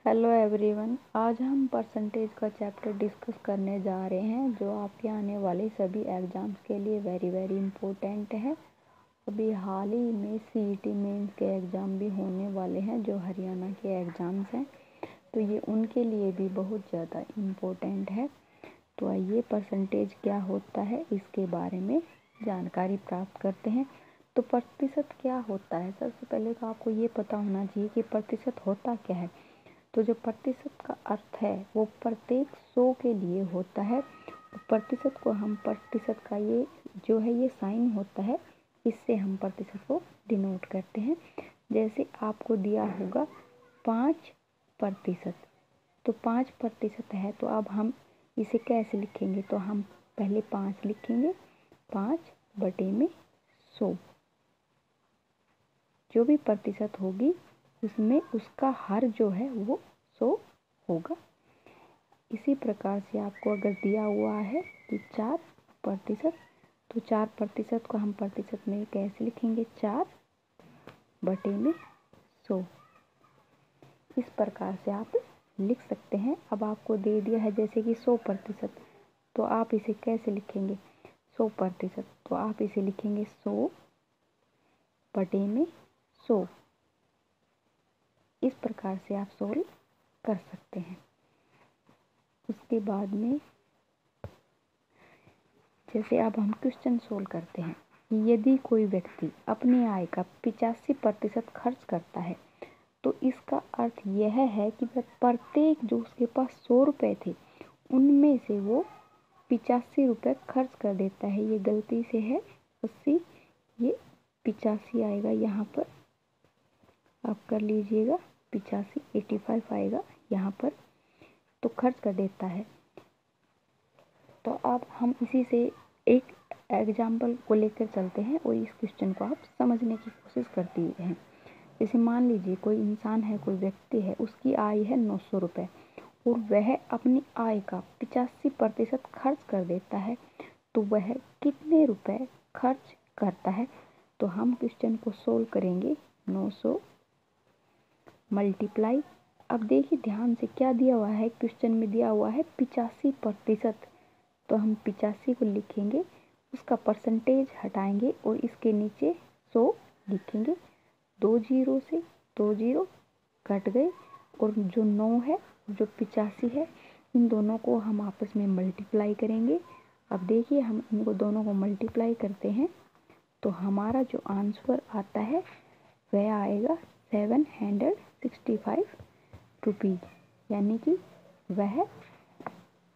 Hello everyone, आज हम percentage का चैप्टर डिस्कस करने जा रहे हैं जो आपके आने वाले सभी एग्ज़ाम्स के लिए वेरी इम्पोर्टेंट है। अभी हाल ही में सीईटी मेंस के एग्ज़ाम भी होने वाले हैं जो हरियाणा के एग्ज़ाम्स हैं, तो ये उनके लिए भी बहुत ज़्यादा इम्पोर्टेंट है। तो आइए परसेंटेज क्या होता है इसके बारे में जानकारी प्राप्त करते हैं। तो प्रतिशत क्या होता है? सबसे पहले तो आपको ये पता होना चाहिए कि प्रतिशत होता क्या है। तो जो प्रतिशत का अर्थ है वो प्रत्येक 100 के लिए होता है। प्रतिशत को हम प्रतिशत का ये जो है ये साइन होता है, इससे हम प्रतिशत को डिनोट करते हैं। जैसे आपको दिया होगा 5%, तो 5% है, तो अब हम इसे कैसे लिखेंगे? तो हम पहले 5 लिखेंगे, 5/100। जो भी प्रतिशत होगी उसमें उसका हर जो है वो 100 होगा। इसी प्रकार से आपको अगर दिया हुआ है कि 4%, तो 4% को हम प्रतिशत में कैसे लिखेंगे? 4/100। इस प्रकार से आप लिख सकते हैं। अब आपको दे दिया है जैसे कि 100%, तो आप इसे कैसे लिखेंगे? 100%, तो आप इसे लिखेंगे 100/100। इस प्रकार से आप सोल्व कर सकते हैं। उसके बाद में जैसे अब हम क्वेश्चन सोल्व करते हैं। यदि कोई व्यक्ति अपनी आय का 85% खर्च करता है, तो इसका अर्थ यह है कि वह प्रत्येक जो उसके पास 100 रुपये थे उनमें से वो 85 रुपये खर्च कर देता है। ये गलती से है 80, ये 85 आएगा, यहाँ पर आप कर लीजिएगा 85, 85 आएगा यहाँ पर, तो खर्च कर देता है। तो अब हम इसी से एक एग्जाम्पल को लेकर चलते हैं और इस क्वेश्चन को आप समझने की कोशिश करते हैं। जैसे मान लीजिए कोई इंसान है, कोई व्यक्ति है, उसकी आय है 900 रुपये और वह अपनी आय का 85% खर्च कर देता है, तो वह कितने रुपए खर्च करता है? तो हम क्वेश्चन को सोल्व करेंगे। 900 मल्टीप्लाई, अब देखिए ध्यान से क्या दिया हुआ है, क्वेश्चन में दिया हुआ है 85%, तो हम 85 को लिखेंगे, उसका परसेंटेज हटाएंगे और इसके नीचे 100 लिखेंगे। 2 जीरो से 2 जीरो कट गए और जो 9 है जो 85 है, इन दोनों को हम आपस में मल्टीप्लाई करेंगे। अब देखिए हम इनको दोनों को मल्टीप्लाई करते हैं तो हमारा जो आंसर आता है वह आएगा 765 रुपीज़, यानी कि वह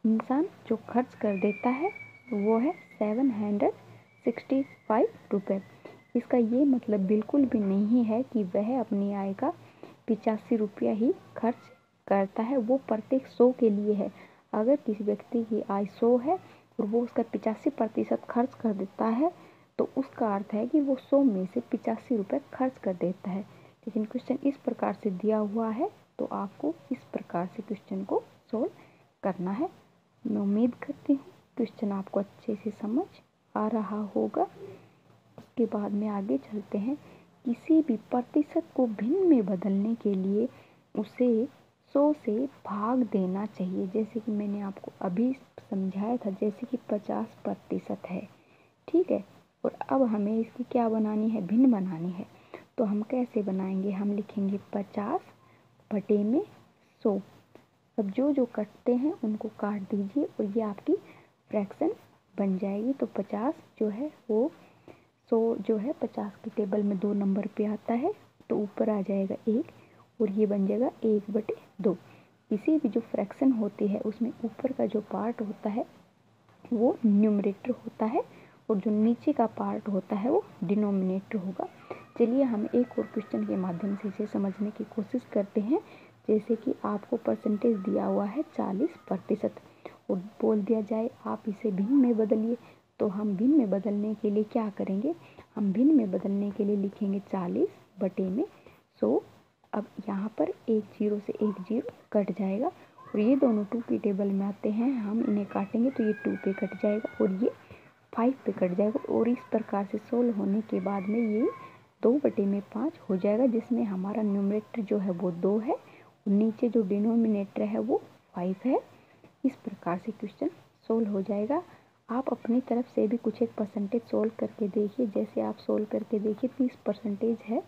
इंसान जो खर्च कर देता है वो है 765 रुपये। इसका ये मतलब बिल्कुल भी नहीं है कि वह अपनी आय का 85 रुपया ही खर्च करता है, वो प्रत्येक 100 के लिए है। अगर किसी व्यक्ति की आय 100 है और वो उसका 85% खर्च कर देता है, तो उसका अर्थ है कि वो 100 में से 85 रुपये खर्च कर देता है। लेकिन क्वेश्चन इस प्रकार से दिया हुआ है, तो आपको इस प्रकार से क्वेश्चन को सोल्व करना है। मैं उम्मीद करती हूँ क्वेश्चन आपको अच्छे से समझ आ रहा होगा। उसके बाद में आगे चलते हैं। किसी भी प्रतिशत को भिन्न में बदलने के लिए उसे 100 से भाग देना चाहिए। जैसे कि मैंने आपको अभी समझाया था, जैसे कि 50% है, ठीक है, और अब हमें इसकी क्या बनानी है? भिन्न बनानी है। तो हम कैसे बनाएंगे? हम लिखेंगे 50/100। अब जो जो कटते हैं उनको काट दीजिए और ये आपकी फ्रैक्शन बन जाएगी। तो 50 जो है वो 100 जो है 50 की टेबल में 2 नंबर पे आता है, तो ऊपर आ जाएगा 1 और ये बन जाएगा 1/2। किसी भी जो फ्रैक्शन होती है उसमें ऊपर का जो पार्ट होता है वो न्यूमरेटर होता है और जो नीचे का पार्ट होता है वो डिनोमिनेटर होगा। चलिए हम एक और क्वेश्चन के माध्यम से इसे समझने की कोशिश करते हैं। जैसे कि आपको परसेंटेज दिया हुआ है 40% और बोल दिया जाए आप इसे भिन्न में बदलिए, तो हम भिन्न में बदलने के लिए क्या करेंगे? हम भिन्न में बदलने के लिए लिखेंगे 40/100। अब यहाँ पर एक जीरो से एक जीरो कट जाएगा और ये दोनों 2 की टेबल में आते हैं, हम इन्हें काटेंगे तो ये 2 पे कट जाएगा और ये 5 पे कट जाएगा और इस प्रकार से सोल्व होने के बाद में ये 2/5 हो जाएगा, जिसमें हमारा न्यूमरेटर जो है वो 2 है नीचे जो डिनोमिनेटर है वो 5 है। इस प्रकार से क्वेश्चन सोल्व हो जाएगा। आप अपनी तरफ से भी कुछ एक परसेंटेज सोल्व करके देखिए। जैसे आप सोल्व करके देखिए 30% है,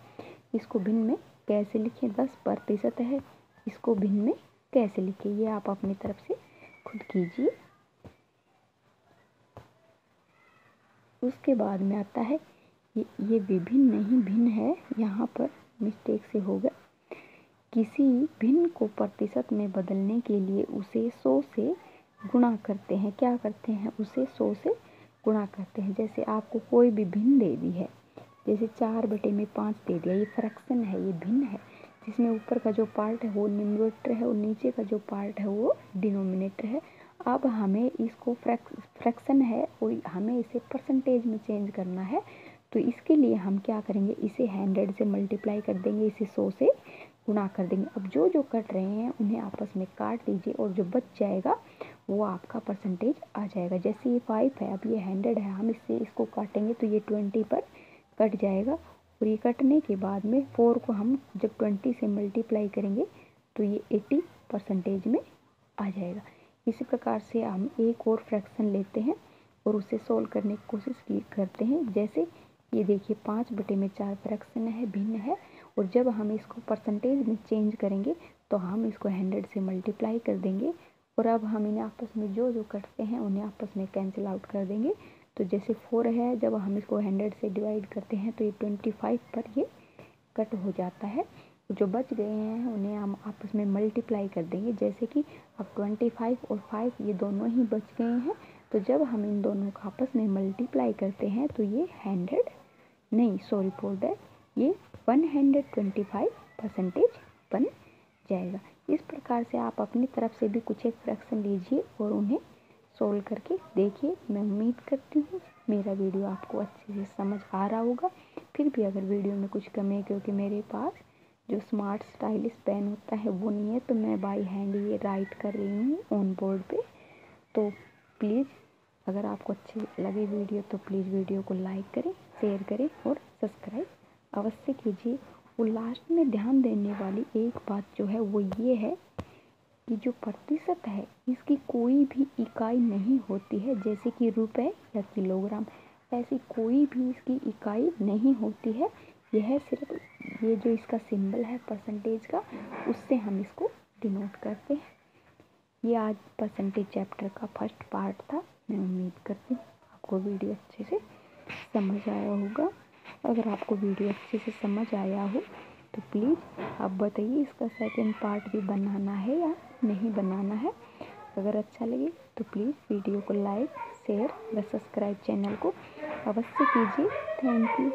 इसको भिन्न में कैसे लिखें, 10% है, इसको भिन्न में कैसे लिखें, ये आप अपनी तरफ से खुद कीजिए। उसके बाद में आता है ये विभिन्न नहीं भिन्न है, यहाँ पर मिस्टेक से हो गया। किसी भिन्न को प्रतिशत में बदलने के लिए उसे 100 से गुणा करते हैं। क्या करते हैं, उसे 100 से गुणा करते हैं। जैसे आपको कोई भी भिन्न दे दी है, जैसे 4/5 दे दिया, ये फ्रैक्शन है, ये भिन्न है, जिसमें ऊपर का जो पार्ट है वो न्यूमरेटर है और नीचे का जो पार्ट है वो डिनोमिनेटर है। अब हमें इसको फ्रैक्शन है और हमें इसे परसेंटेज में चेंज करना है, तो इसके लिए हम क्या करेंगे, इसे 100 से मल्टीप्लाई कर देंगे, इसे 100 से गुणा कर देंगे। अब जो जो कट रहे हैं उन्हें आपस में काट दीजिए और जो बच जाएगा वो आपका परसेंटेज आ जाएगा। जैसे ये 5 है, अब ये 100 है, हम इसको काटेंगे तो ये 20 पर कट जाएगा और ये कटने के बाद में 4 को हम जब 20 से मल्टीप्लाई करेंगे तो ये 80% में आ जाएगा। इसी प्रकार से हम एक और फ्रैक्शन लेते हैं और उसे सोल्व करने की कोशिश करते हैं। जैसे ये देखिए 5/4 फ्रैक्शन है, भिन्न है, और जब हम इसको परसेंटेज में चेंज करेंगे तो हम इसको 100 से मल्टीप्लाई कर देंगे और अब हम इन्हें आपस में जो जो करते हैं उन्हें आपस में कैंसिल आउट कर देंगे। तो जैसे 4 है, जब हम इसको 100 से डिवाइड करते हैं तो ये 25 पर ये कट हो जाता है। जो बच गए हैं उन्हें हम आपस में मल्टीप्लाई कर देंगे। जैसे कि अब 25 और 5 ये दोनों ही बच गए हैं, तो जब हम इन दोनों को आपस में मल्टीप्लाई करते हैं तो ये 125% बन जाएगा। इस प्रकार से आप अपनी तरफ से भी कुछ एक फ्रैक्शन लीजिए और उन्हें सोल्व करके देखिए। मैं उम्मीद करती हूँ मेरा वीडियो आपको अच्छे से समझ आ रहा होगा। फिर भी अगर वीडियो में कुछ कमी है, क्योंकि मेरे पास जो स्मार्ट स्टाइलिश पेन होता है वो नहीं है, तो मैं बाई हैंड ये राइट कर रही हूँ ऑन बोर्ड पे। तो प्लीज़ अगर आपको अच्छी लगे वीडियो तो प्लीज़ वीडियो को लाइक करें, शेयर करें और सब्सक्राइब अवश्य कीजिए। और लास्ट में ध्यान देने वाली एक बात जो है वो ये है कि जो प्रतिशत है इसकी कोई भी इकाई नहीं होती है, जैसे कि रुपए या किलोग्राम, ऐसी कोई भी इसकी इकाई नहीं होती है। यह सिर्फ ये जो इसका सिंबल है परसेंटेज का, उससे हम इसको डिनोट करते हैं। ये आज परसेंटेज चैप्टर का फर्स्ट पार्ट था। मैं उम्मीद करती हूँ आपको वीडियो अच्छे से समझ आया होगा। अगर आपको वीडियो अच्छे से समझ आया हो तो प्लीज़ आप बताइए इसका सेकंड पार्ट भी बनाना है या नहीं बनाना है। अगर अच्छा लगे तो प्लीज़ वीडियो को लाइक, शेयर व सब्सक्राइब चैनल को अवश्य कीजिए। Thank you.